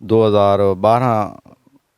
2012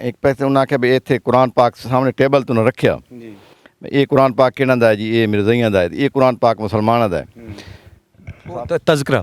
ਇੱਕ ਪਾਸੇ ਉਹਨਾਂ ਆਖਿਆ ਵੀ ਇੱਥੇ ਕੁਰਾਨ ਪਾਕ ਸਾਹਮਣੇ ਟੇਬਲ ਤੋਂ ਰੱਖਿਆ, ਜੀ ਇਹ ਕੁਰਾਨ ਪਾਕ ਕਿਹਨਾਂ ਦਾ ਹੈ ਜੀ, ਇਹ ਮਿਰਜ਼ਾਈਆਂ ਦਾ ਹੈ, ਇਹ ਕੁਰਾਨ ਪਾਕ ਮੁਸਲਮਾਨਾਂ ਦਾ ਹੈ। ਤਜ਼ਕਰਾ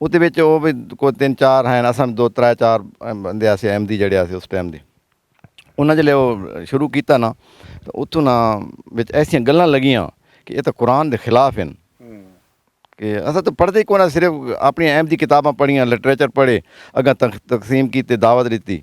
ਉਹਦੇ ਵਿੱਚ ਉਹ ਵੀ ਕੋਈ 3-4 ਹਨ, ਅਸਾਂ 2-3-4 ਬੰਦੇ ਅਸੀਂ ਅਹਿਮਦੀ ਜਿਹੜੇ ਸੀ ਉਸ ਟਾਈਮ ਦੇ, ਉਹਨਾਂ ਜਿਹੜੇ ਉਹ ਸ਼ੁਰੂ ਕੀਤਾ ਨਾ ਤਾਂ ਉੱਥੋਂ ਨਾ ਵਿੱਚ ਐਸੀਆਂ ਗੱਲਾਂ ਲੱਗੀਆਂ ਕਿ ਇਹ ਤਾਂ ਕੁਰਾਨ ਦੇ ਖਿਲਾਫ ਹਨ ਕਿ ਅਸਾਂ ਤਾਂ ਪੜ੍ਹਦੇ ਹੀ ਕੋਨਾ, ਸਿਰਫ ਆਪਣੀਆਂ ਅਹਿਮਦੀ ਕਿਤਾਬਾਂ ਪੜ੍ਹੀਆਂ, ਲਿਟਰੇਚਰ ਪੜ੍ਹੇ, ਅੱਗਾ ਤਕਸੀਮ ਕੀਤੇ, ਦਾਵਤ ਦਿੱਤੀ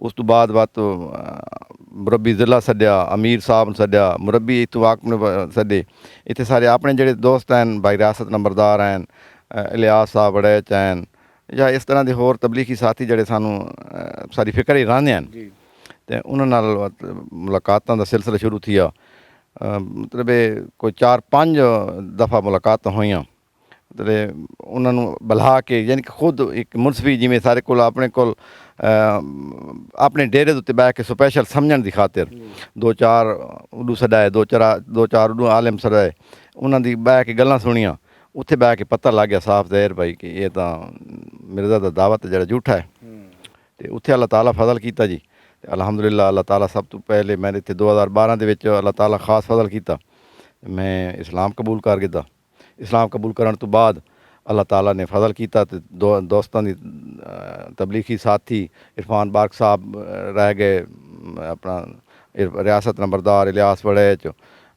ਉਸ ਤੋਂ ਬਾਅਦ ਮੁਰੱਬੀ ਜ਼ਿਲ੍ਹਾ ਸੱਦਿਆ, ਅਮੀਰ ਸਾਹਿਬ ਨੂੰ ਸੱਦਿਆ, ਮੁਰੱਬੀ ਇੱਥੋਂ ਵਾਕ ਨੂੰ ਸੱਦੇ, ਇੱਥੇ ਸਾਰੇ ਆਪਣੇ ਜਿਹੜੇ ਦੋਸਤ ਹਨ, ਭਾਈ ਰਿਆਸਤ ਨੰਬਰਦਾਰ ਹਨ, ਇਲਿਆਸ ਸਾਹਿਬ ਵੜੈਚ ਹਨ, ਜਾਂ ਇਸ ਤਰ੍ਹਾਂ ਦੇ ਹੋਰ ਤਬਲੀਗੀ ਸਾਥੀ ਜਿਹੜੇ ਸਾਨੂੰ ਸਾਰੀ ਫਿਕਰ ਹੀ ਰਹਿੰਦੇ ਹਨ ਤੇ ਉਹਨਾਂ ਨਾਲ ਮੁਲਾਕਾਤਾਂ ਦਾ ਸਿਲਸਿਲਾ ਸ਼ੁਰੂ ਥੀਆ। ਮਤਲਬ ਕੋਈ 4-5 ਦਫਾ ਮੁਲਾਕਾਤਾਂ ਹੋਈਆਂ, ਮਤਲਬ ਉਹਨਾਂ ਨੂੰ ਬੁਲਾ ਕੇ, ਯਾਨੀ ਕਿ ਖੁਦ ਇੱਕ ਮੁਨਸਫੀ ਜਿਵੇਂ ਸਾਰੇ ਕੋਲ ਆਪਣੇ ਕੋਲ ਆਪਣੇ ਡੇਰੇ ਦੇ ਉੱਤੇ ਬਹਿ ਕੇ ਸਪੈਸ਼ਲ ਸਮਝਣ ਦੀ ਖਾਤਰ 2-4 ਉਰਦੂ ਸਦਾਏ, 2-4 ਉਰਦੂ ਆਲਮ ਸਦਾਏ, ਉਹਨਾਂ ਦੀ ਬਹਿ ਕੇ ਗੱਲਾਂ ਸੁਣੀਆਂ। ਉੱਥੇ ਬਹਿ ਕੇ ਪਤਾ ਲੱਗ ਗਿਆ ਸਾਫ਼ ਜ਼ਾਹਿਰ ਭਾਈ ਕਿ ਇਹ ਤਾਂ ਮਿਰਜ਼ਾ ਦਾ ਦਾਵਤ ਜਿਹੜਾ ਝੂਠਾ ਹੈ। ਤੇ ਉੱਥੇ ਅੱਲਾਹ ਤਾਲਾ ਫਜ਼ਲ ਕੀਤਾ ਜੀ, ਤੇ ਅਲਹਮਦੁਲਿਲਾ ਅੱਲਾਹ ਤਾਲਾ ਸਭ ਤੋਂ ਪਹਿਲੇ ਮੇਰੇ ਇੱਥੇ 2012 ਦੇ ਵਿੱਚ ਅੱਲਾਹ ਤਾਲਾ ਖਾਸ ਫਜ਼ਲ ਕੀਤਾ, ਮੈਂ ਇਸਲਾਮ ਕਬੂਲ ਕਰ ਗਿਆ। ਇਸਲਾਮ ਕਬੂਲ ਕਰਨ ਤੋਂ ਬਾਅਦ ਅੱਲਾਹ ਤਾਲਾ ਨੇ ਫਜ਼ਲ ਕੀਤਾ ਤੇ ਦੋਸਤਾਂ ਦੀ ਤਬਲੀਗੀ ਸਾਥੀ ਇਰਫਾਨ ਬਾਰਕ ਸਾਹਿਬ ਰਹਿ ਗਏ, ਆਪਣਾ ਰਿਆਸਤ ਨੰਬਰਦਾਰ ਇਲਿਆਸ ਵੜੈਚ,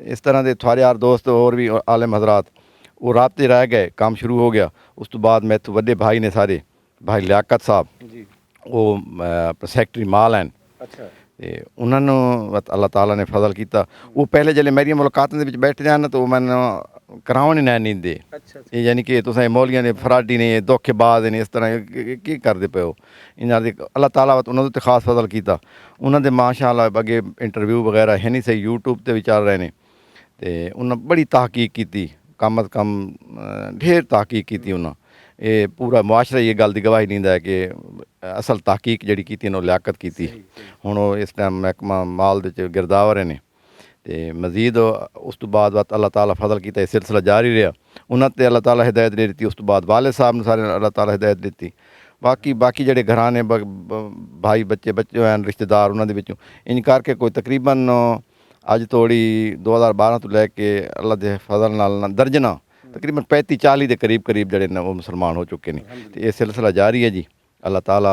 ਇਸ ਤਰ੍ਹਾਂ ਦੇ ਥੋੜ੍ਹੇ ਯਾਰ ਦੋਸਤ ਹੋਰ ਵੀ ਆਲਮ ਹਜ਼ਰਾਤ, ਉਹ ਰਾਬਤੇ ਰਹਿ ਗਏ, ਕੰਮ ਸ਼ੁਰੂ ਹੋ ਗਿਆ। ਉਸ ਤੋਂ ਬਾਅਦ ਮੈਥੋਂ ਵੱਡੇ ਭਾਈ ਨੇ ਸਾਰੇ, ਭਾਈ ਲਿਆਕਤ ਸਾਹਿਬ, ਉਹ ਸੈਕਟਰੀ ਮਾਲ ਹਨ, ਤੇ ਉਹਨਾਂ ਨੂੰ ਅੱਲਾਹ ਤਾਲਾ ਨੇ ਫਜ਼ਲ ਕੀਤਾ। ਉਹ ਪਹਿਲੇ ਜਿਹੜੇ ਮੇਰੀਆਂ ਮੁਲਾਕਾਤਾਂ ਦੇ ਵਿੱਚ ਬੈਠੇ ਜਾਣ ਤਾਂ ਉਹ ਮੈਨੂੰ ਕਰਾਉਣ ਹੀ ਨਹੀਂ ਦਿੰਦੇ, ਇਹ ਯਾਨੀ ਕਿ ਤੁਸੀਂ ਮੌਲੀਆਂ ਨੇ, ਫਰਾਡੀ ਨੇ, ਧੋਖੇਬਾਜ਼ ਨੇ, ਇਸ ਤਰ੍ਹਾਂ ਕੀ ਕਰਦੇ ਪਏ ਹੋ। ਇਹਨਾਂ ਦੇ ਅੱਲਾਹ ਤਾਲਾ ਉਹਨਾਂ ਦੇ ਉੱਤੇ ਖਾਸ ਫਜ਼ਲ ਕੀਤਾ। ਉਹਨਾਂ ਦੇ ਮਾਸ਼ਾ ਅੱਲਾਹ ਅੱਗੇ ਇੰਟਰਵਿਊ ਵਗੈਰਾ ਹੈ ਨਹੀਂ ਸਹੀ, YouTube 'ਤੇ ਵੀ ਚੱਲ ਰਹੇ ਨੇ, ਤੇ ਉਹਨਾਂ ਬੜੀ ਤਹਕੀਕ ਕੀਤੀ, ਕਮ ਅਜ਼ ਕਮ ਢੇਰ ਤਹਕੀਕ ਕੀਤੀ ਉਹਨਾਂ। ਇਹ ਪੂਰਾ ਮੁਆਸ਼ਰਾ ਇਹ ਗੱਲ ਦੀ ਗਵਾਹੀ ਦਿੰਦਾ ਹੈ ਕਿ ਅਸਲ ਤਹਕੀਕ ਜਿਹੜੀ ਕੀਤੀ ਉਹਨੂੰ ਲਿਆਕਤ ਕੀਤੀ। ਹੁਣ ਉਹ ਇਸ ਟਾਈਮ ਮਹਿਕਮਾ ਮਾਲ ਦੇ 'ਚ ਗਿਰਦਾਵਰ ਨੇ, ਤੇ ਮਜ਼ੀਦ ਉਸ ਤੋਂ ਬਾਅਦ ਅੱਲਾਹ ਤਾਲਾ ਫਜ਼ਲ ਕੀਤਾ, ਇਹ ਸਿਲਸਿਲਾ ਜਾਰੀ ਰਿਹਾ। ਉਹਨਾਂ 'ਤੇ ਅੱਲਾਹ ਤਾਲਾ ਹਿਦਾਇਤ ਦੇ ਦਿੱਤੀ। ਉਸ ਤੋਂ ਬਾਅਦ ਵਾਲਿਦ ਸਾਹਿਬ ਨੂੰ ਸਾਰੇ ਅੱਲਾਹ ਤਾਲਾ ਹਿਦਾਇਤ ਦਿੱਤੀ। ਬਾਕੀ ਜਿਹੜੇ ਘਰਾਣੇ ਭਾਈ ਬੱਚੇ ਹਨ, ਰਿਸ਼ਤੇਦਾਰ, ਉਹਨਾਂ ਦੇ ਵਿੱਚੋਂ ਇੰਜ ਕਰਕੇ ਕੋਈ ਤਕਰੀਬਨ ਅੱਜ ਤੋੜੀ 2012 ਤੋਂ ਲੈ ਕੇ ਅੱਲਾਹ ਦੇ ਫਜ਼ਲ ਨਾਲ ਦਰਜਨਾ ਤਕਰੀਬਨ 35-40 ਦੇ ਕਰੀਬ ਜਿਹੜੇ ਨੇ ਉਹ ਮੁਸਲਮਾਨ ਹੋ ਚੁੱਕੇ ਨੇ, ਤੇ ਇਹ ਸਿਲਸਿਲਾ ਜਾਰੀ ਹੈ ਜੀ। ਅੱਲਾਹ ਤਾਲਾ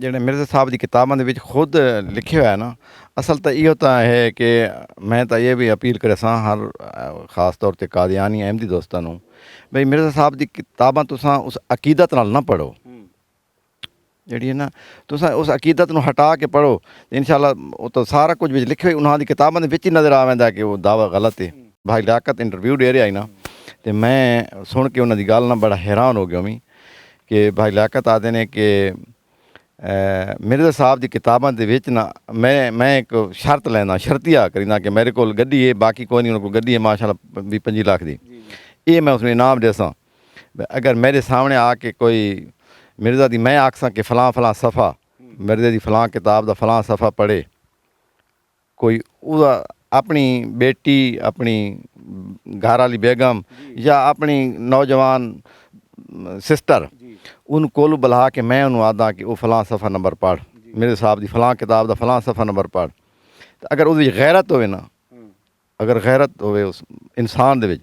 ਜਿਹੜੇ ਮਿਰਜ਼ਾ ਸਾਹਿਬ ਦੀ ਕਿਤਾਬਾਂ ਦੇ ਵਿੱਚ ਖੁਦ ਲਿਖਿਆ ਹੋਇਆ ਨਾ, ਅਸਲ ਤਾਂ ਇਹੋ ਤਾਂ ਹੈ ਕਿ ਮੈਂ ਤਾਂ ਇਹ ਵੀ ਅਪੀਲ ਕਰਾਂ ਸਾਂ ਹਰ ਖਾਸ ਤੌਰ 'ਤੇ ਕਾਦੀਆਨੀ ਅਹਿਮਦੀ ਦੋਸਤਾਂ ਨੂੰ, ਬਈ ਮਿਰਜ਼ਾ ਸਾਹਿਬ ਦੀ ਕਿਤਾਬਾਂ ਤੁਸੀਂ ਉਸ ਅਕੀਦਤ ਨਾਲ ਨਾ ਪੜ੍ਹੋ, ਜਿਹੜੀ ਹੈ ਨਾ ਤੁਸੀਂ ਉਸ ਅਕੀਦਤ ਨੂੰ ਹਟਾ ਕੇ ਪੜ੍ਹੋ, ਇਨਸ਼ਾਅੱਲਾ ਉਹ ਤਾਂ ਸਾਰਾ ਕੁਝ ਵਿੱਚ ਲਿਖਿਆ ਉਹਨਾਂ ਦੀ ਕਿਤਾਬਾਂ ਦੇ ਵਿੱਚ ਹੀ ਨਜ਼ਰ ਆਵੇਂਦਾ ਕਿ ਉਹ ਦਾਵਾ ਗਲਤ ਹੈ। ਭਾਈ ਲਿਆਕਤ ਇੰਟਰਵਿਊ ਦੇ ਰਿਹਾ ਨਾ, ਤੇ ਮੈਂ ਸੁਣ ਕੇ ਉਹਨਾਂ ਦੀ ਗੱਲ ਨਾਲ ਬੜਾ ਹੈਰਾਨ ਹੋ ਗਿਆ ਮੈਂ ਕਿ ਭਾਈ ਲਿਆਕਤ ਆਖਦੇ ਨੇ ਕਿ ਮਿਰਜ਼ਾ ਸਾਹਿਬ ਦੀ ਕਿਤਾਬਾਂ ਦੇ ਵਿੱਚ ਨਾ ਮੈਂ ਇੱਕ ਸ਼ਰਤ ਲੈਣਾ, ਸ਼ਰਤੀਆ ਕਰੀਨਾ ਕਿ ਮੇਰੇ ਕੋਲ ਗੱਡੀ ਹੈ, ਬਾਕੀ ਕੋਈ ਨਹੀਂ ਉਹਨਾਂ ਕੋਲ ਗੱਡੀ ਹੈ ਮਾਸ਼ਾਅੱਲਾ 20-25 ਲੱਖ ਦੀ, ਇਹ ਮੈਂ ਉਸਨੂੰ ਇਨਾਮ ਦੇ ਸਾਂ। ਅਗਰ ਮੇਰੇ ਸਾਹਮਣੇ ਆ ਕੇ ਕੋਈ ਮਿਰਜ਼ਾ ਦੀ ਮੈਂ ਆਖਸਾਂ ਕਿ ਫਲਾਂ ਸਫਾ ਮਿਰਜ਼ੇ ਦੀ ਫਲਾਂ ਕਿਤਾਬ ਦਾ ਫਲਾਂ ਸਫਾ ਪੜ੍ਹੇ, ਕੋਈ ਉਹਦਾ ਆਪਣੀ ਬੇਟੀ, ਆਪਣੀ ਘਰ ਵਾਲੀ ਬੇਗਮ ਜਾਂ ਆਪਣੀ ਨੌਜਵਾਨ ਸਿਸਟਰ, ਉਹਨੂੰ ਕੋਲ ਬੁਲਾ ਕੇ ਮੈਂ ਉਹਨੂੰ ਆਖਦਾ ਕਿ ਉਹ ਫਲਾਂ ਸਫਾ ਨੰਬਰ ਪੜ੍ਹ, ਮੇਰੇ ਸਾਹਿਬ ਦੀ ਫਲਾਂ ਕਿਤਾਬ ਦਾ ਫਲਾਂ ਸਫਾ ਨੰਬਰ ਪੜ੍ਹ, ਤਾਂ ਅਗਰ ਉਹਦੇ ਵਿੱਚ ਗੈਰਤ ਹੋਵੇ ਨਾ, ਅਗਰ ਗੈਰਤ ਹੋਵੇ ਉਸ ਇਨਸਾਨ ਦੇ ਵਿੱਚ,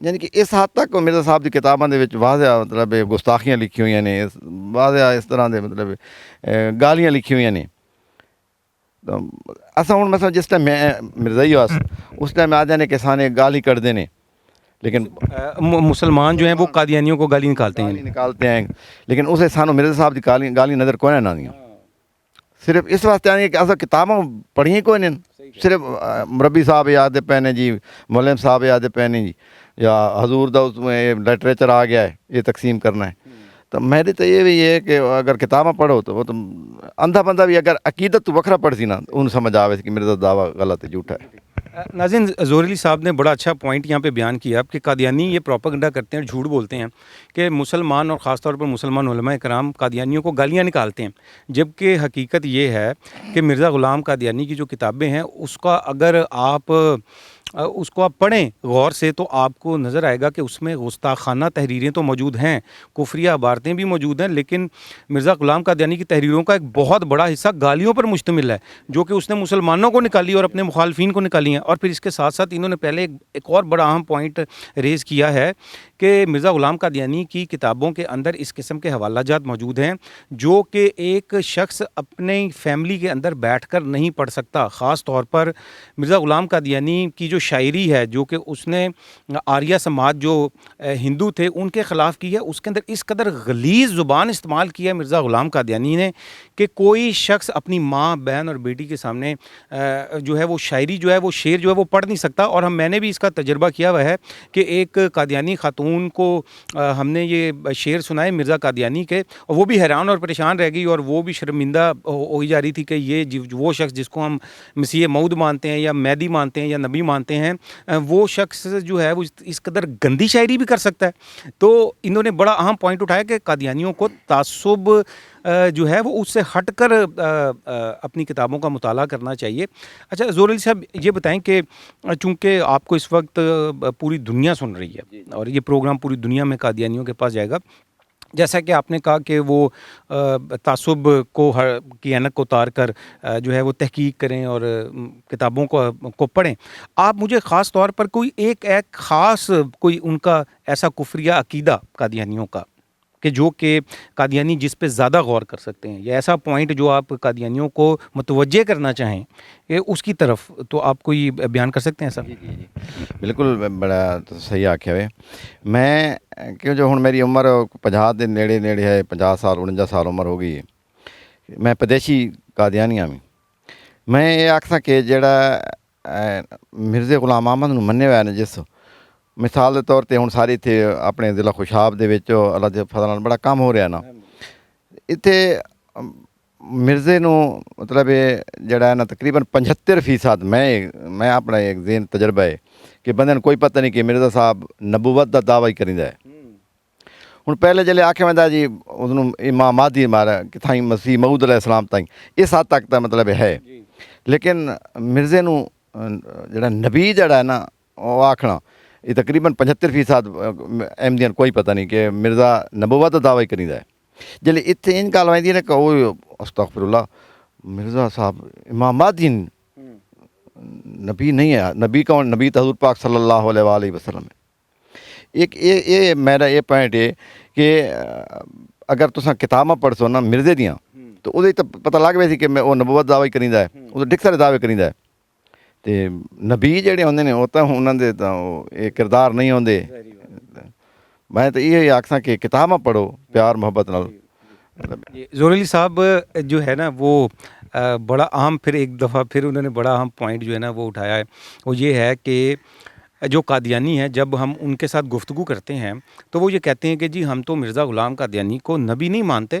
ਯਾਨੀ ਕਿ ਇਸ ਹੱਦ ਤੱਕ ਮਿਰਜ਼ਾ ਸਾਹਿਬ ਦੀ ਕਿਤਾਬਾਂ ਦੇ ਵਿੱਚ ਵਾਜ਼ਿਆ ਮਤਲਬ ਗੁਸਤਾਖੀਆਂ ਲਿਖੀਆਂ ਹੋਈਆਂ ਨੇ, ਵਾਜ਼ਿਆ ਇਸ ਤਰ੍ਹਾਂ ਦੇ ਮਤਲਬ ਗਾਲੀਆਂ ਲਿਖੀਆਂ ਹੋਈਆਂ ਨੇ। ਤਾਂ ਅਸਾਂ ਹੁਣ ਮਸਲਾ ਜਿਸ ਟਾਈਮ ਮੈਂ ਮਿਰਜ਼ਾਈ ਵਾਸ ਉਸ ਟਾਈਮ ਆਖਦੇ ਨੇ ਕਿ ਸਾਨੇ ਗਾਲੀ ਕੱਢਦੇ ਨੇ, لیکن مسلمان جو ہیں وہ قادیانیوں کو گالی نکالتے گالی ہیں. نکالتے ہیں، لیکن اسے سانو مرزا صاحب کی گالی نظر کوئی نہ آدیاں. صرف اس واسطے آنی کہ اصل کتاباں پڑھیاں کوئی نہیں، صرف مربی صاحب یاد پے نے جی، مولم صاحب یاد پے نے جی، یا حضور دا اس میں لٹریچر آ گیا ہے یہ تقسیم کرنا ہے. تو میری تو یہ بھی ہے کہ اگر کتاباں پڑھو تو وہ تو اندھا بندہ بھی اگر عقیدت تو وکھرا پڑھ سی نا ان سمجھ آوے کہ مرزا دعویٰ غلط ہے، جھوٹا ہے. ناظرین، ظہور علی صاحب نے بڑا اچھا پوائنٹ یہاں پہ بیان کیا کہ قادیانی یہ پروپیگنڈا کرتے ہیں، جھوٹ بولتے ہیں کہ مسلمان اور خاص طور پر مسلمان علماء کرام قادیانیوں کو گالیاں نکالتے ہیں، جبکہ حقیقت یہ ہے کہ مرزا غلام قادیانی کی جو کتابیں ہیں اس کا اگر آپ اس کو آپ پڑھیں غور سے تو آپ کو نظر آئے گا کہ اس میں گستاخانہ تحریریں تو موجود ہیں، کفریہ عبارتیں بھی موجود ہیں، لیکن مرزا غلام قادیانی کی تحریروں کا ایک بہت بڑا حصہ گالیوں پر مشتمل ہے جو کہ اس نے مسلمانوں کو نکالی اور اپنے مخالفین کو نکالی ہیں. اور پھر اس کے ساتھ ساتھ انہوں نے پہلے ایک اور بڑا اہم پوائنٹ ریز کیا ہے کہ مرزا غلام قادیانی کی کتابوں کے اندر اس قسم کے حوالہ جات موجود ہیں جو کہ ایک شخص اپنے فیملی کے اندر بیٹھ کر نہیں پڑھ سکتا. خاص طور پر مرزا غلام قادیانی کی جو شاعری ہے جو کہ اس نے آریہ سماج جو ہندو تھے ان کے خلاف کی ہے، اس کے اندر اس قدر غلیظ زبان استعمال کی ہے مرزا غلام قادیانی نے کہ کوئی شخص اپنی ماں، بہن اور بیٹی کے سامنے جو ہے وہ شاعری جو ہے وہ شعر جو ہے وہ پڑھ نہیں سکتا. اور میں نے بھی اس کا تجربہ کیا ہوا ہے کہ ایک قادیانی خاتون کو ہم نے یہ شعر سنائے مرزا قادیانی کے، اور وہ بھی حیران اور پریشان رہ گئی اور وہ بھی شرمندہ ہوئی جا رہی تھی کہ یہ وہ شخص جس کو ہم مسیح موعود مانتے ہیں یا مہدی مانتے ہیں یا نبی مانتے ہیں، وہ شخص جو ہے وہ اس قدر گندی شاعری بھی کر سکتا ہے. تو انہوں نے بڑا اہم پوائنٹ اٹھایا کہ قادیانیوں کو تعصب جو ہے وہ اس سے ہٹ کر اپنی کتابوں کا مطالعہ کرنا چاہیے. اچھا ظہور علی صاحب، یہ بتائیں کہ چونکہ آپ کو اس وقت پوری دنیا سن رہی ہے اور یہ پروگرام پوری دنیا میں قادیانیوں کے پاس جائے گا، جیسا کہ آپ نے کہا کہ وہ تعصب کی اینک کو اتار کر جو ہے وہ تحقیق کریں اور کتابوں کو پڑھیں، آپ مجھے خاص طور پر کوئی ایک خاص کوئی ان کا ایسا کفریہ عقیدہ قادیانیوں کا کہ جو کہ قادیانی جس پہ زیادہ غور کر سکتے ہیں، یا ایسا پوائنٹ جو آپ قادیانیوں کو متوجہ کرنا چاہیں کہ اس کی طرف، تو آپ کوئی بیان کر سکتے ہیں سر؟ جی بالکل، بڑا صحیح آکھیا ہوئے. میں کیوں جو ہن میری عمر 50 دے نیڑے ہے، 50 سال 49 سال عمر ہو گئی ہے، میں پدیشی قادیانی ہاں. میں یہ آکھساں کہ جڑا مرزا غلام احمد نوں مننے ہویا نا، جس مثال کے طور پہ ہوں سارے اتنے اپنے ضلع خوشاب دے وچ اللہ دے فضل نال بڑا کم ہو رہا نا. اتنے مرزے نوں مطلب جڑا ہے نا تقریباً 75% میں اپنا ایک ذہن تجربہ ہے کہ بندے نوں کوئی پتہ نہیں کہ مرزا صاحب نبوت دا دعوی کریندا ہے. ہوں پہلے جلے آکھیا ویندا جی انہوں امام مہدی مارا کہ تھائیں مسیح موعود علیہ السلام تائیں، اس حد تک تو مطلب ہے. لیکن مرزے نوں جڑا نبی جڑا ہے نا وہ آکھنا یہ تقریباً 75% احمدیاں کوئی پتہ نہیں کہ مرزا نبوت دا دعوی کریندا ہے. جلے اتنے ان گل ویندی ہے کہ وہ استغفر اللہ، مرزا صاحب امام مہدی نبی نہیں ہے. نبی کون؟ نبی تو حضور پاک صلی اللہ علیہ وآلہ وسلم ہے. ایک یہ میرا یہ پوائنٹ ہے کہ اگر تساں کتاباں پڑھ سو نا مرزے دیاں تو وہ تو پتہ لگ پیا سی کہ میں وہ نبوت دعوی کریندا ہے، وہ ڈک سارے دعوے کریندا ہے. تے نبی جڑے ہوندے نے وہ تو انہاں دے تو یہ کردار نہیں ہوندے. میں تو یہ آکھساں کہ کتاباں پڑھو پیار محبت نال. ظہور علی صاحب جو ہے نا وہ بڑا اہم، پھر ایک دفعہ پھر انہوں نے بڑا اہم پوائنٹ جو ہے نا وہ اٹھایا ہے، وہ یہ ہے کہ جو قادیانی ہیں جب ہم ان کے ساتھ گفتگو کرتے ہیں تو وہ یہ کہتے ہیں کہ جی ہم تو مرزا غلام قادیانی کو نبی نہیں مانتے.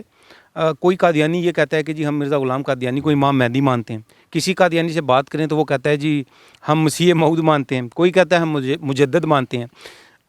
کوئی قادیانی یہ کہتا ہے کہ جی ہم مرزا غلام قادیانی کو امام مہدی مانتے ہیں. کسی قادیانی سے بات کریں تو وہ کہتا ہے جی ہم مسیح موعود مانتے ہیں. کوئی کہتا ہے ہم مجدد مانتے ہیں.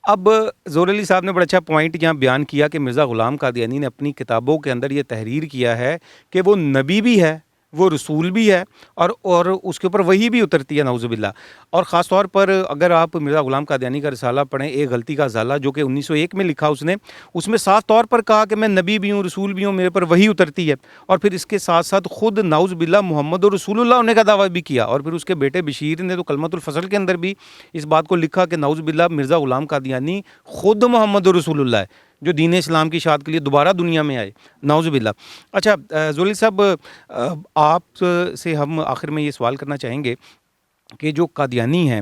اب ظہور علی صاحب نے بڑا اچھا پوائنٹ یہاں بیان کیا کہ مرزا غلام قادیانی نے اپنی کتابوں کے اندر یہ تحریر کیا ہے کہ وہ نبی بھی ہے، وہ رسول بھی ہے، اور اس کے اوپر وحی بھی اترتی ہے نعوذ باللہ. اور خاص طور پر اگر آپ مرزا غلام قادیانی کا رسالہ پڑھیں ایک غلطی کا ازالہ جو کہ 1901 میں لکھا اس میں صاف طور پر کہا کہ میں نبی بھی ہوں، رسول بھی ہوں، میرے پر وحی اترتی ہے. اور پھر اس کے ساتھ ساتھ خود نعوذ باللہ محمد رسول اللہ ہونے کا دعویٰ بھی کیا. اور پھر اس کے بیٹے بشیر نے تو کلمۃ الفصل کے اندر بھی اس بات کو لکھا کہ نعوذ باللہ مرزا غلام قادیانی خود محمد رسول اللہ ہے جو دین اسلام کی اشاعت کے لیے دوبارہ دنیا میں آئے، نعوذ باللہ. اچھا ظہور علی صاحب، آپ سے ہم آخر میں یہ سوال کرنا چاہیں گے کہ جو قادیانی ہیں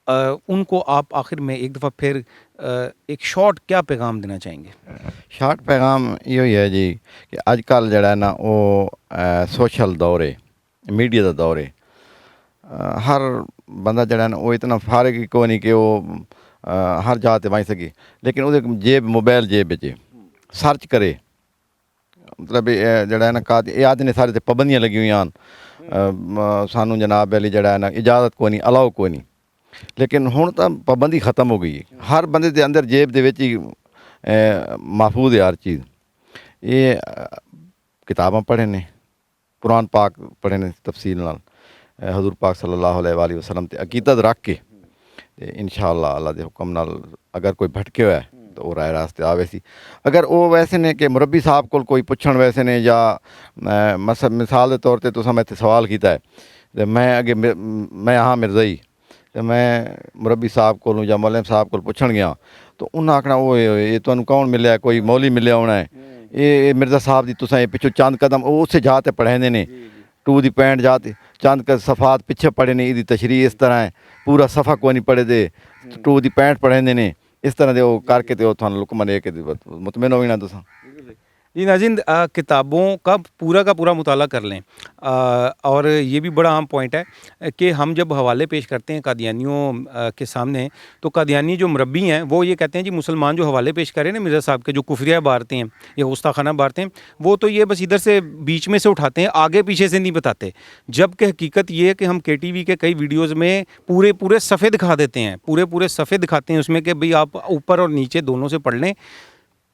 ان کو آپ آخر میں ایک دفعہ پھر ایک شارٹ کیا پیغام دینا چاہیں گے؟ شارٹ پیغام یہ ہے جی کہ اج کل جڑا ہے نا وہ سوشل دور ہے، میڈیا کا دور ہے. ہر بندہ جڑا ہے نا وہ اتنا فارغ ہی کوئی نہیں کہ وہ ہر جگہ تے وہیں سکے، لیکن وہ موبائل جیب بچے سرچ کرے. مطلب جڑا ہے نا یہ آدھے نے سارے تے پابندیاں لگی ہوئی ہیں سانو جناب علی جڑا ہے نا اجازت کوئی نہیں، الاؤ کوئی نہیں. لیکن ہن تو پابندی ختم ہو گئی ہے، ہر بندے دے اندر جیب دے وچ ہی محفوظ ہے ہر چیز. یہ کتاباں پڑھے نے، قرآن پاک پڑھے نے تفصیل نال، حضور پاک صلی اللہ علیہ وآلہ وسلم تے عقیدت رکھ کے انشاءاللہ اللہ دے حکم نال اگر کوئی بھٹکے ہوا ہے تو وہ راہ راستے آوے سی. اگر وہ ویسے نے کہ مربی صاحب کو کوئی پوچھن ویسے نے یا مثال دے طور تے تساں میں تے سوال کیتا ہے تے میں اگے میں ہاں مرزائی تے میں مربی صاحب کو یا مولم صاحب کو پوچھن گیا تو انہاں آکھنا یہ تانوں کون ملیا ہے، کوئی مولوی ملیا ہونا ہے، یہ مرزا صاحب دی تساں پچھو چند قدم اسے جاتے پڑھیندے نے ٹو دی پوائنٹ جاتے چند صفحات پیچھے پڑھے نے، دی تشریح اس طرح ہے، پورا صفحہ کوئی نہیں پڑھے دے ٹو دی پوائنٹ پڑھیندے نے. اس طرح دے وہ کر کے تے تھانوں لقمان ہے کہ مطمئن ہوئی نا تساں. جی ناظرین، کتابوں کا پورا مطالعہ کر لیں. اور یہ بھی بڑا اہم پوائنٹ ہے کہ ہم جب حوالے پیش کرتے ہیں قادیانیوں کے سامنے تو قادیانی جو مربی ہیں وہ یہ کہتے ہیں جی مسلمان جو حوالے پیش کریں نا مرزا صاحب کے، جو کفریہ بارتے ہیں یا گستاخانہ بارتے ہیں، وہ تو یہ بس ادھر سے بیچ میں سے اٹھاتے ہیں، آگے پیچھے سے نہیں بتاتے. جبکہ حقیقت یہ ہے کہ ہم KTV کے کئی ویڈیوز میں پورے صفحے دکھا دیتے ہیں، پورے صفحے دکھاتے ہیں اس میں کہ بھئی آپ اوپر اور نیچے دونوں سے پڑھ لیں.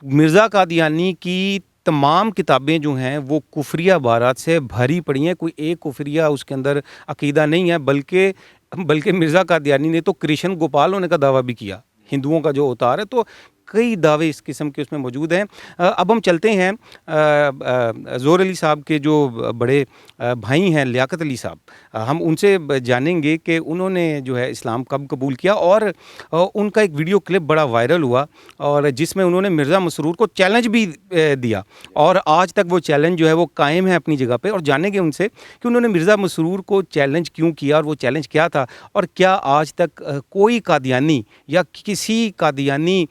مرزا قادیانی کی تمام کتابیں جو ہیں وہ کفریہ عبارات سے بھری پڑی ہیں. کوئی ایک کفریہ اس کے اندر عقیدہ نہیں ہے، بلکہ مرزا قادیانی نے تو کرشن گوپال ہونے کا دعویٰ بھی کیا، ہندوؤں کا جو اوتار ہے. تو کئی دعوے اس قسم کے اس میں موجود ہیں. اب ہم چلتے ہیں ظہور علی صاحب کے جو بڑے بھائی ہیں لیاقت علی صاحب، ہم ان سے جانیں گے کہ انہوں نے جو ہے اسلام کب قبول کیا. اور ان کا ایک ویڈیو کلپ بڑا وائرل ہوا اور جس میں انہوں نے مرزا مسرور کو چیلنج بھی دیا، اور آج تک وہ چیلنج جو ہے وہ قائم ہے اپنی جگہ پہ. اور جانیں گے ان سے کہ انہوں نے مرزا مسرور کو چیلنج کیوں کیا اور وہ چیلنج کیا تھا، اور کیا آج تک کوئی قادیانی یا کسی قادیانی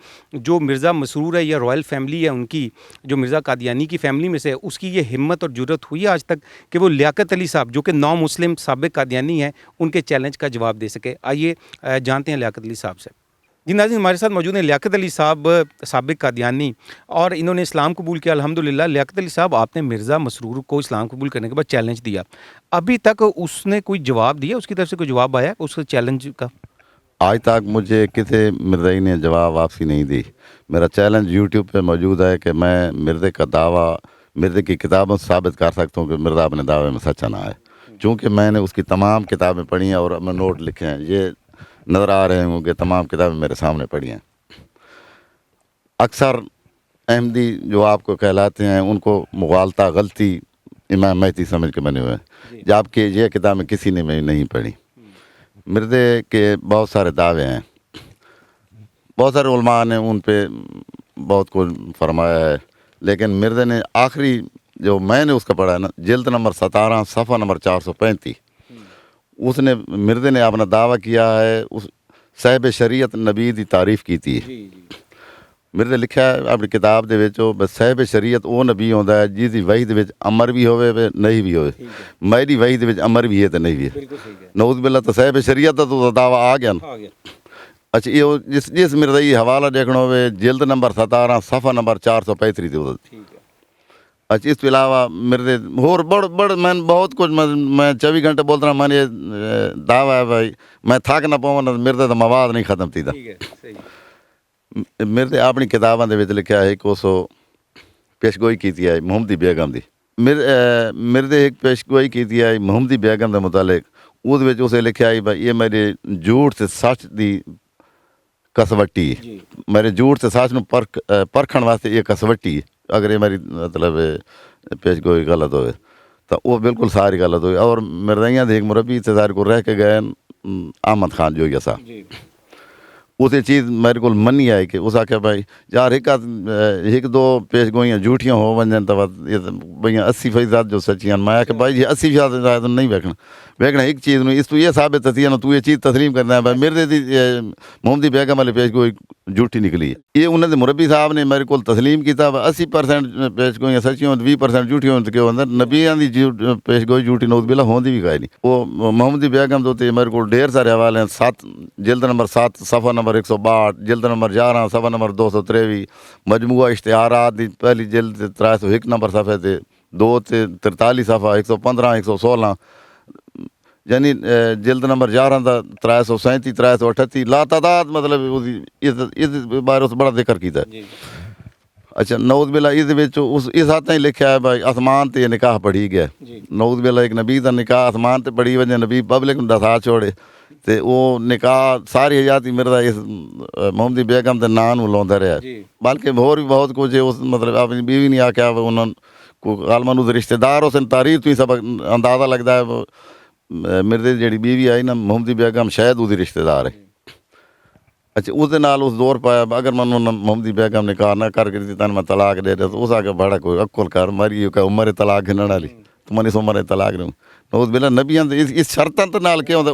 جو مرزا مسرور ہے یا رائل فیملی ہے ان کی، جو مرزا قادیانی کی فیملی میں سے، اس کی یہ ہمت اور جرت ہوئی آج تک کہ وہ لیاقت علی صاحب جو کہ نو مسلم سابق قادیانی ہیں ان کے چیلنج کا جواب دے سکے. آئیے جانتے ہیں لیاقت علی صاحب سے. جی ناظرین، ہمارے ساتھ موجود ہیں لیاقت علی صاحب، سابق قادیانی، اور انہوں نے اسلام قبول کیا الحمدللہ. لیاقت علی صاحب، آپ نے مرزا مسرور کو اسلام قبول کرنے کے بعد چیلنج دیا، ابھی تک اس نے کوئی جواب دیا، اس کی طرف سے کوئی جواب آیا اس چیلنج کا؟ آج تک مجھے کسی مرزائی نے جواب واپسی نہیں دی. میرا چیلنج یوٹیوب پہ موجود ہے کہ میں مرزے کا دعویٰ مرزے کی کتابوں سے ثابت کر سکتا ہوں کہ مرزا اپنے دعوے میں سچا نہ ہے، چونکہ میں نے اس کی تمام کتابیں پڑھی ہیں اور میں نوٹ لکھے ہیں. یہ نظر آ رہے ہوں کہ تمام کتابیں میرے سامنے پڑھی ہیں. اکثر احمدی جو آپ کو کہلاتے ہیں ان کو مغالطہ غلطی امام مہدی سمجھ کے بنے ہوئے ہیں، جبکہ یہ کتابیں کسی نے میں نہیں پڑھی. مرزے کے بہت سارے دعوے ہیں، بہت سارے علماء نے ان پہ بہت کچھ فرمایا ہے، لیکن مرزے نے آخری جو میں نے اس کا پڑھا ہے نا، جلد نمبر 17 صفحہ نمبر 435، اس نے مرزے نے اپنا دعویٰ کیا ہے، اس صاحب شریعت نبی دی تعریف کی تھی. مرزے لکھا ہے اپنی کتاب دے وچ بس صاحب شریعت وہ نبی ہوندا ہے جس دی وحی دے وچ امر بھی ہوے تے نہیں بھی ہوے. میری وحی دے وچ امر بھی ہے تے نہیں بھی ہے. نعوذ باللہ، تو صاحب شریعت دا تو دعویٰ آ گیا نا. اچھا، یہ جس مرزائی حوالہ دیکھنا ہوئے جلد نمبر 17 صفحہ نمبر 435 تے. اچھا، اس کے علاوہ مرزے اور بڑ میں بہت کچھ میں 24 گھنٹے بولتا رہا. میں نے دعویٰ ہے بھائی میں تھک نہ پاؤں، مرزے دا مواد نہیں ختم تھی. مرزے اپنی کتاباں دے وچ لکھا ہے کہ اس پیشگوئی کی ہے محمدی بیگم دی. مرزے ایک پیشگوئی کی ہے محمدی بیگم دے متعلق. اس وچ اسے لکھا ہے بھائی یہ میرے جھوٹ سے سچ دی کسوٹی، میرے جھوٹ سے سچ نو پرکھن واسطے یہ کسوٹی. اگر یہ میری مطلب پیشگوئی غلط ہوئے تو وہ بالکل ساری غلط ہوئی. اور مرزائیاں دے ایک مربی تے سارے کو رہ کے گئے احمد خان جویا صاحب. اسے چیز میرے کو منی ہے کہ اس آخیا بھائی یار ایک دو پیش گوئیاں جھوٹیاں ہو ونجن تو بھئی 80% جو سچیاں میں آخیا بھائی جی 80% نہیں ویکھنا ایک چیز نو اس تو یہ ثابت تھی نا تو یہ چیز تسلیم کرنا ہے بھائی میرے دی محمدی بیگم والی پیش گوئی جھوٹی نکلی ہے یہ انہوں نے مربی صاحب نے میرے کو تسلیم کیتا 80% پیش گوئیاں سچیاں 20% جھوٹیاں ہوتی کہ اندر نبیاں دی پیش گوئی جھوٹی نوز بلا ہوندی بھی گئی نہیں وہ محمدی بیگم تو میرے کو ڈھیر سارے حوالے ہیں 7 جلد نمبر 7 صفحہ نمبر 162 جلد نمبر 11 صفحہ نمبر 223 مجموعہ اشتہارات دی پہلی جلد 301 نمبر صفحے تے 2 تے 43 صفحہ 115 116 یعنی جلد نمبر 11 دا 337 338 لا تعداد مطلب اس بارے اس بڑا ذکر کیتا ہے اچھا نعوذ باللہ اس حد تک لکھا ہے بھائی آسمان تے نکاح پڑھی گیا نعوذ باللہ ایک نبی دا نکاح آسمان تے پڑھی وجہ نبی پبلک نوں دسا چھوڑے تے وہ نکاح ساری حیاتی مردا اس محمدی بیگم دے نام نوں لوندا رہیا بلکہ ہور بھی بہت کچھ اس مطلب اپنی بیوی نے آکھیا انہاں کو غالباً اس رشتہ دار اس تاریخ تو ہی سب اندازہ لگدا ہے مرزے جیڑی بیوی آئی نا محمدی بیگم شاید اس رشتہ دار ہے اچھا اس دے نال اس دور پایا اگر میں محمدی بیگم نے کہا نہ کر کے دیتا میں طلاق دے دیا تو اس آگے بڑا کوئی عقل کر مری کہ عمر طلاق گھنن والی تو میں اس عمر طلاق دوں نعوذ باللہ نبیاں اس شرطاں تے نال کیا ہوندا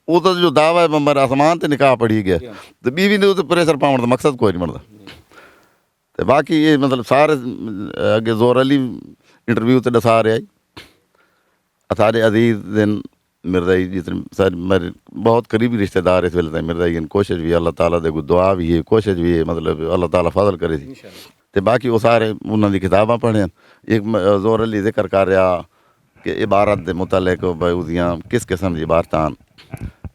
او تو جو دعویٰ ہے میں آسمان تے نکاح پڑھی گیا تو بیوی نے پریشر پاؤن دا مقصد کوئی نہیں بنتا تو باقی یہ مطلب سارے اگے زور علی انٹرویو تے دسا رہے سارے عزیز دن مرزائی جتنے سارے میرے بہت قریبی رشتہ دار اس ویلے مرزائی کوشش بھی اللہ تعالیٰ دے دعا بھی ہے کوشش بھی ہے مطلب اللہ تعالیٰ فضل کرے تھی تے باقی وہ سارے انہوں نے کتاباں پڑھیں ایک زور علی ذکر کر رہا کہ عبارت دے متعلق بھائی کس قسم کی عبارتاں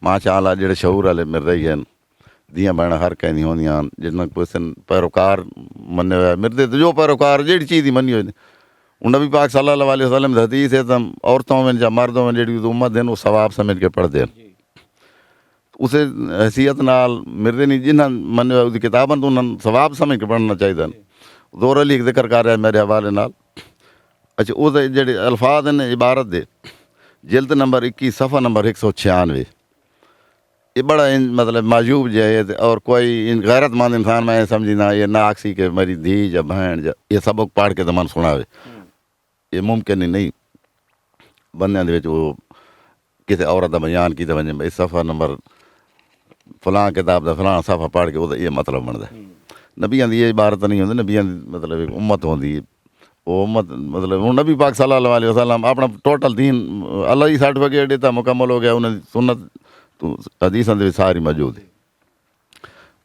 ماشاء اللہ جڑے شعور والے مرزائی ہیں دیاں بہن ہر کہیں نہیں ہوندیاں جنہاں کوئی پیروکار منے ہوئے مرزے جو پیروکار جیڑی چیز ہی منی ہوئی نبی پاک صلی اللہ علیہ وسلم حدیث ہے تم عورتوں میں یا مردوں میں جیڑی امت ہیں وہ ثواب سمجھ کے پڑھ دیں اسے حیثیت نال مرزے نہیں جنہاں من اس کتاباں تو انہاں ثواب سمجھ کے پڑھنا چاہیے زور علی ذکر کر رہا ہے میرے حوالے نال اچھا وہ جڑے الفاظ ہیں عبارت دے جلد نمبر 21 صفحہ نمبر 196 یہ بڑا مطلب معجوب جو ہے اور کوئی غیرت مند انسان میں سمجھنا یہ نہ آکسی کہ میری دھی یا بہن یہ سبق پڑھ کے دمان سناوے یہ ممکن ہی نہیں بندیاں دے وچ وہ کسی عورت دا بیان کیتا ونجے اس صفحہ نمبر فلاں کتاب دا فلاں صفحہ پڑھ کے وہ یہ مطلب بندا ہے نبیاں دی یہ عبارت نہیں ہوندی نبیاں دی مطلب ایک امت ہوندی وہ امت مطلب وہ نبی پاک صلی اللہ علیہ وسلم اپنا ٹوٹل دین اللہ ہی سرٹیفکیٹ دیتا مکمل ہو گیا انہاں دی سنت تو حدیثاں دے وچ ساری موجود ہے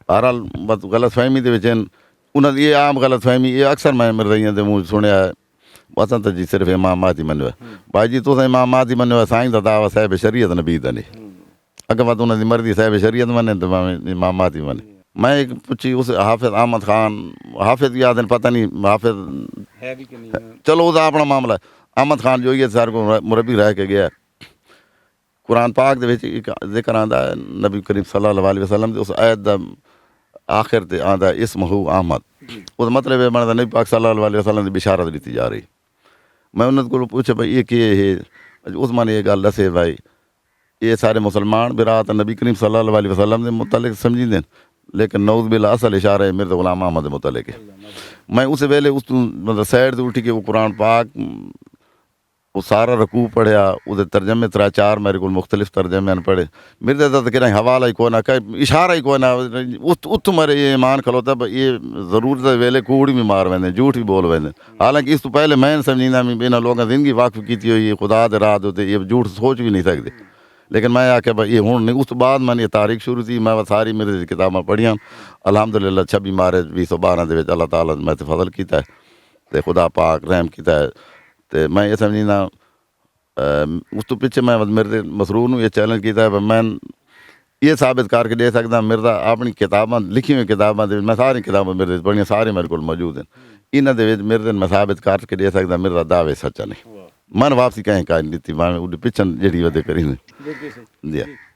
بہرحال بس غلط فہمی دے وچ انہاں دی یہ عام غلط فہمی یہ اکثر میں مرزائیاں دے منہ سنیا ہے وطن تو جی صرف امام مہدی منو ہے بھائی جی تو امام مہدی منو ہے سائیں دا دعویٰ صاحب شریعت نبی دا نہیں اگر بات انہوں دی مرضی صاحب شریعت منے تو امام مہدی منے میں ایک پوچھی اس حافظ احمد خان حافظ یاد ہے پتہ نہیں حافظ ہے بھی کہ نہیں چلو وہ اپنا معاملہ ہے احمد خان جو یہ سارے کو مربی رہ کے گیا قرآن پاک دے وچ ذکر آندا ہے نبی کریم صلی اللہ علیہ وسلم دے اس آیت دا آخر تے آندا اسمہ احمد اس مطلب ہے بندا نبی پاک صلی اللہ علیہ وسلم دی بشارت دیتی جا رہی میں انہوں کو پوچھا بھائی یہ کیا ہے اس میں نے یہ گل دسے بھائی یہ سارے مسلمان برات نبی کریم صلی اللہ علیہ وسلم کے متعلق سمجھی دیں لیکن نعوذ باللہ اصل اشارہ ہے مرزا غلام احمد کے متعلق ہے میں اس ویلے اس مطلب سائڈ سے اٹھی کہ وہ قرآن پاک وہ سارا رکوع پڑھیا وہ ترجمے 3-4 میرے کو مختلف ترجمے پڑھے مرزا دا کہ حوالہ ہی کوئی نہ کہ اشارہ ہی کوئی نہ اتو میرے یہ ایمان کھلوتا یہ ضرور ویلے کوڑی بھی مار ویندے جھوٹ بھی بول ویندے حالانکہ اس تو پہلے میں سمجھنا انہاں لوگاں زندگی واقف کیتی ہوئی خدا دے راہ ہوتے یہ جھوٹ سوچ بھی نہیں سکتے لیکن میں آ کے بھائی یہ ہوں نہیں اس تو بعد میں یہ تاریخ شروع تھی میں ساری میرے کتاباں پڑھیاں الحمدللہ 26 مارچ 2012 دے وچ اللہ تعالیٰ میں فضل کیتا ہے تے خدا پاک رحم کیتا ہے تے میں یہ سمجھنا اس تو پیچھے میں میرے مسرور نو یہ چیلنج کیتا ہے میں یہ ثابت کر کے دے سکتا مرزا اپنی کتاباں لکھی ہوئی کتاباں میں ساری کتاباں میرے پڑھیاں ساری میرے کو موجود ہیں انہاں دے وچ میرے میں ثابت کر کے دے سکتا مرزا دعوے سچا نہیں من واپسی کہیں کہا نہیں دیتی میں پیچھے جڑی ودے کری جی